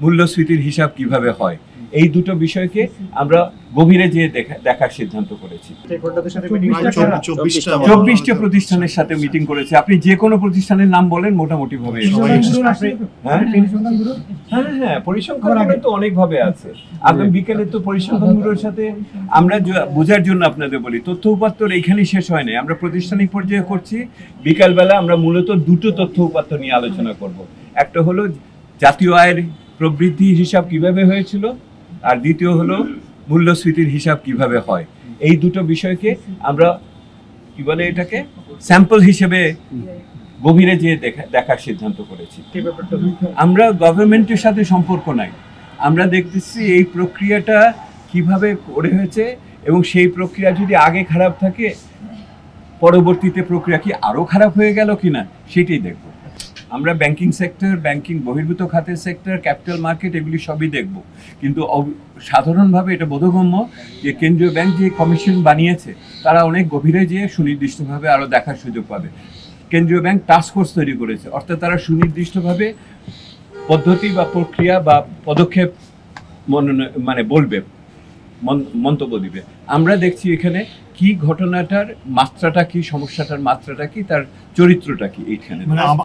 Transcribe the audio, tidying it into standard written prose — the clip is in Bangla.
মূল্যস্ফীতির হিসাব কিভাবে হয়, এই দুটো বিষয়কে আমরা গভীরে যেয়ে দেখার সিদ্ধান্ত করেছি। 24টা প্রতিষ্ঠানের সাথে মিটিং করেছে। আপনি যে কোনো প্রতিষ্ঠানের নাম বলেন, মোটামুটি ভাবে হ্যাঁ, পরিসংখ্যান তো অনেক ভাবে আছে। আগামী বিকেলে তো পরিসংখ্যান ব্যুরোর সাথে আমরা বোঝার জন্য আপনাদের বলি, তথ্য উপাত্তর এইখানেই শেষ হয় না, আমরা প্রাতিষ্ঠানিক পর্যায়ে করছি। বিকালবেলা আমরা মূলত দুটো তথ্য উপাত্ত নিয়ে আলোচনা করব। একটা হলো জাতীয় আয়ের প্রবৃদ্ধি হিসাব কিভাবে হয়েছিল, আর দ্বিতীয় হলো মূল্যস্ফীতির হিসাব কিভাবে হয়। এই দুটো বিষয়কে আমরা কি বলে এটাকে স্যাম্পল হিসেবে গভীরে যেয়ে দেখার সিদ্ধান্ত করেছি। আমরা গভর্নমেন্টের সাথে সম্পর্ক নাই, আমরা দেখতেছি এই প্রক্রিয়াটা কিভাবে করে হয়েছে, এবং সেই প্রক্রিয়া যদি আগে খারাপ থাকে, পরবর্তীতে প্রক্রিয়া কি আরো খারাপ হয়ে গেল কিনা সেটাই দেখব। আমরা ব্যাংকিং সেক্টর, ব্যাংকিং বহির্ভূত খাতের সেক্টর, ক্যাপিটাল মার্কেট, এগুলি সবই দেখব। কিন্তু সাধারণভাবে এটা বোধগম্য যে কেন্দ্রীয় ব্যাংক যে কমিশন বানিয়েছে, তারা অনেক গভীরে যেয়ে সুনির্দিষ্টভাবে আরও দেখার সুযোগ পাবে। কেন্দ্রীয় ব্যাংক টাস্ক ফোর্স তৈরি করেছে, অর্থাৎ তারা সুনির্দিষ্টভাবে পদ্ধতি বা প্রক্রিয়া বা পদক্ষেপ বলবে, মন্তব্য দিবে। আমরা দেখছি এখানে কি ঘটনাটার মাত্রাটা কি, সমস্যাটার মাত্রাটা কি, তার চরিত্রটা কি এইখানে।